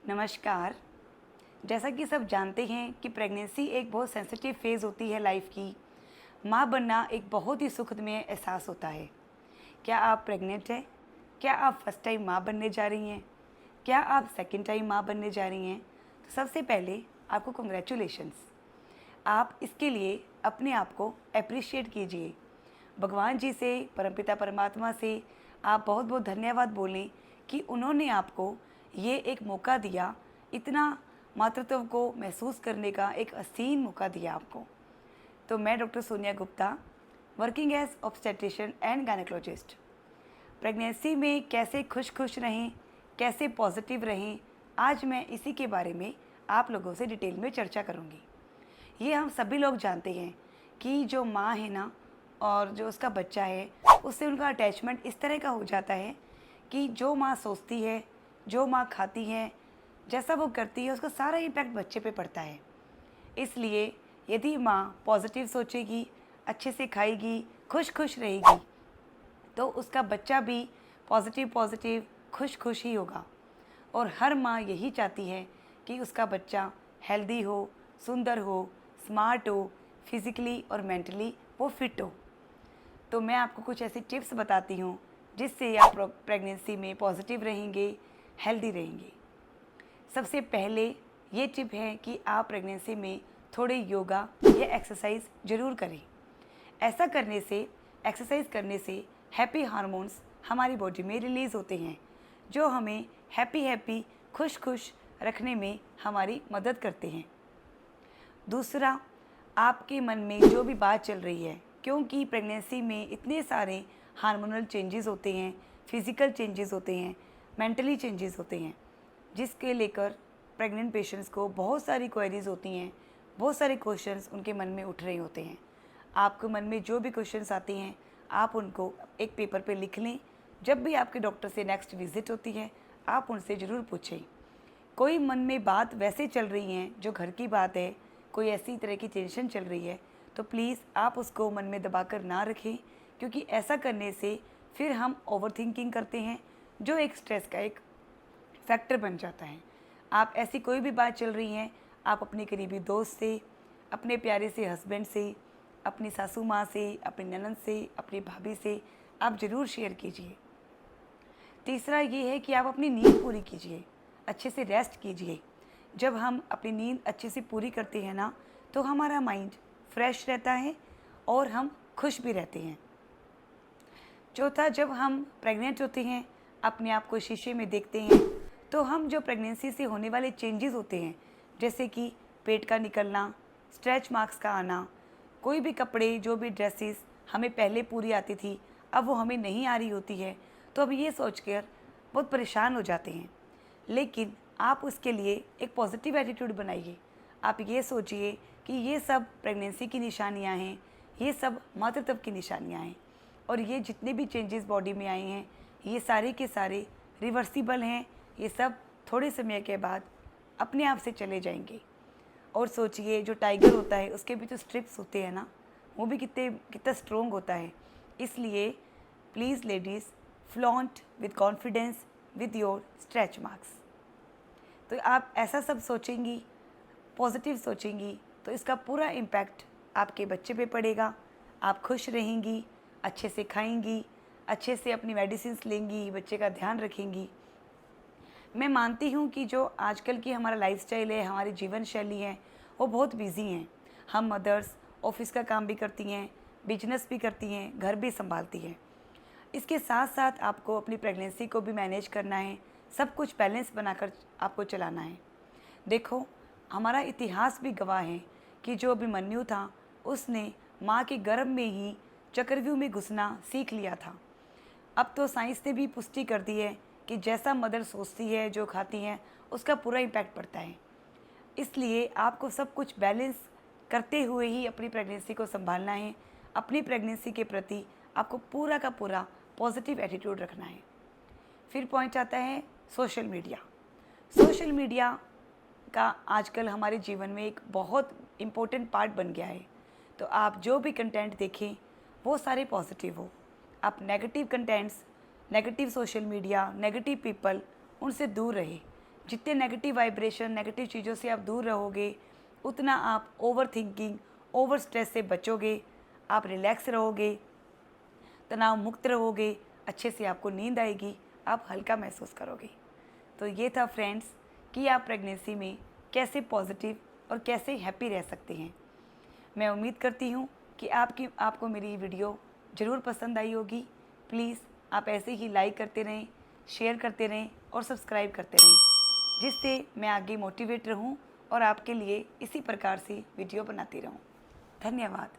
नमस्कार। जैसा कि सब जानते हैं कि प्रेगनेंसी एक बहुत सेंसिटिव फेज़ होती है लाइफ की। माँ बनना एक बहुत ही सुखदमय एहसास होता है। क्या आप प्रेग्नेंट हैं? क्या आप फर्स्ट टाइम माँ बनने जा रही हैं? क्या आप सेकंड टाइम माँ बनने जा रही हैं? तो सबसे पहले आपको कांग्रेचुलेशंस। आप इसके लिए अपने आप को एप्रिशिएट कीजिए। भगवान जी से, परमपिता परमात्मा से आप बहुत बहुत धन्यवाद बोलें कि उन्होंने आपको ये एक मौका दिया, इतना मातृत्व को महसूस करने का एक हसीन मौका दिया आपको। तो मैं doctor Sonia Gupta, working as obstetrician and gynaecologist. Pregnancy में कैसे खुश खुश रहें, कैसे पॉजिटिव रहें, आज मैं इसी के बारे में आप लोगों से डिटेल में चर्चा करूंगी। ये हम सभी लोग जानते हैं कि जो माँ है ना और जो उसका बच्चा है, उससे उनका अटैचमेंट इस तरह का हो जाता है कि जो माँ सोचती है, जो माँ खाती है, जैसा वो करती है, उसका सारा इम्पैक्ट बच्चे पे पड़ता है। इसलिए यदि माँ पॉजिटिव सोचेगी, अच्छे से खाएगी, खुश खुश रहेगी, तो उसका बच्चा भी पॉजिटिव पॉजिटिव खुश खुश ही होगा। और हर माँ यही चाहती है कि उसका बच्चा हेल्दी हो, सुंदर हो, स्मार्ट हो, फिज़िकली और मेंटली वो फिट हो। तो मैं आपको कुछ ऐसी टिप्स बताती हूँ जिससे आप प्रेगनेंसी में पॉजिटिव रहेंगे, हेल्दी रहेंगे। सबसे पहले ये टिप है कि आप प्रेगनेंसी में थोड़े योगा या एक्सरसाइज ज़रूर करें। ऐसा करने से, एक्सरसाइज करने से हैप्पी हार्मोन्स हमारी बॉडी में रिलीज़ होते हैं, जो हमें हैप्पी हैप्पी खुश खुश रखने में हमारी मदद करते हैं। दूसरा, आपके मन में जो भी बात चल रही है, क्योंकि प्रेगनेंसी में इतने सारे हार्मोनल चेंजेस होते हैं, फिज़िकल चेंजेस होते हैं, मेंटली चेंजेस होते हैं, जिसके लेकर प्रेग्नेंट पेशेंट्स को बहुत सारी क्वेरीज होती हैं, बहुत सारे क्वेश्चंस उनके मन में उठ रहे होते हैं। आपके मन में जो भी क्वेश्चंस आते हैं, आप उनको एक पेपर पे लिख लें। जब भी आपके डॉक्टर से नेक्स्ट विजिट होती है, आप उनसे ज़रूर पूछें। कोई मन में बात वैसे चल रही हैं जो घर की बात है, कोई ऐसी तरह की टेंशन चल रही है, तो प्लीज़ आप उसको मन में दबा कर ना रखें, क्योंकि ऐसा करने से फिर हम ओवर थिंकिंग करते हैं, जो एक स्ट्रेस का एक फैक्टर बन जाता है। आप ऐसी कोई भी बात चल रही हैं, आप अपने करीबी दोस्त से, अपने प्यारे से हस्बैंड से, अपनी सासू माँ से, अपनी ननद से, अपनी भाभी से आप ज़रूर शेयर कीजिए। तीसरा ये है कि आप अपनी नींद पूरी कीजिए, अच्छे से रेस्ट कीजिए। जब हम अपनी नींद अच्छे से पूरी करते हैं ना, तो हमारा माइंड फ्रेश रहता है और हम खुश भी रहते हैं। चौथा, जब हम प्रेग्नेंट होते हैं, अपने आप को शीशे में देखते हैं, तो हम जो प्रेगनेंसी से होने वाले चेंजेस होते हैं, जैसे कि पेट का निकलना, स्ट्रेच मार्क्स का आना, कोई भी कपड़े, जो भी ड्रेसेस हमें पहले पूरी आती थी, अब वो हमें नहीं आ रही होती है, तो अब ये सोचकर बहुत परेशान हो जाते हैं। लेकिन आप उसके लिए एक पॉजिटिव एटीट्यूड बनाइए। आप ये सोचिए कि ये सब प्रेगनेंसी की निशानियां हैं, ये सब मातृत्व की निशानियां हैं, और ये जितने भी चेंजेस बॉडी में आए हैं, ये सारे के सारे रिवर्सिबल हैं। ये सब थोड़े समय के बाद अपने आप से चले जाएंगे। और सोचिए, जो टाइगर होता है उसके भी तो स्ट्रिप्स होते हैं ना, वो भी कितने कितना स्ट्रोंग होता है। इसलिए please ladies, flaunt with confidence with your stretch marks. तो आप ऐसा सब सोचेंगी, पॉजिटिव सोचेंगी, तो इसका पूरा इम्पैक्ट आपके बच्चे पे पड़ेगा। आप खुश रहेंगी, अच्छे से खाएंगी, अच्छे से अपनी मेडिसिन्स लेंगी, बच्चे का ध्यान रखेंगी। मैं मानती हूँ कि जो आजकल की हमारा लाइफस्टाइल है, हमारी जीवन शैली है, वो बहुत बिजी हैं। हम मदर्स ऑफिस का काम भी करती हैं, बिजनेस भी करती हैं, घर भी संभालती हैं। इसके साथ साथ आपको अपनी प्रेगनेंसी को भी मैनेज करना है, सब कुछ बैलेंस बनाकर आपको चलाना है। देखो, हमारा इतिहास भी गवाह है कि जो अभिमन्यु था, उसने माँ के गर्भ में ही चक्रव्यूह में घुसना सीख लिया था। अब तो साइंस ने भी पुष्टि कर दी है कि जैसा मदर सोचती है, जो खाती हैं, उसका पूरा इम्पैक्ट पड़ता है। इसलिए आपको सब कुछ बैलेंस करते हुए ही अपनी प्रेगनेंसी को संभालना है। अपनी प्रेगनेंसी के प्रति आपको पूरा का पूरा पॉजिटिव एटीट्यूड रखना है। फिर पॉइंट आता है सोशल मीडिया। सोशल मीडिया का आजकल हमारे जीवन में एक बहुत इम्पोर्टेंट पार्ट बन गया है। तो आप जो भी कंटेंट देखें, वो सारे पॉजिटिव हो। आप negative contents, negative social media, negative people, उनसे दूर रहें। जितने नेगेटिव वाइब्रेशन, नेगेटिव चीज़ों से आप दूर रहोगे, उतना आप ओवर थिंकिंग, ओवर स्ट्रेस से बचोगे, आप रिलैक्स रहोगे, तनाव मुक्त रहोगे, अच्छे से आपको नींद आएगी, आप हल्का महसूस करोगे। तो ये था फ्रेंड्स कि आप प्रेगनेंसी में कैसे पॉजिटिव और कैसे हैप्पी रह सकते हैं। मैं उम्मीद करती हूँ कि आपको मेरी ये वीडियो ज़रूर पसंद आई होगी। प्लीज़ आप ऐसे ही लाइक करते रहें, शेयर करते रहें और सब्सक्राइब करते रहें, जिससे मैं आगे मोटिवेट रहूँ और आपके लिए इसी प्रकार से वीडियो बनाती रहूँ। धन्यवाद।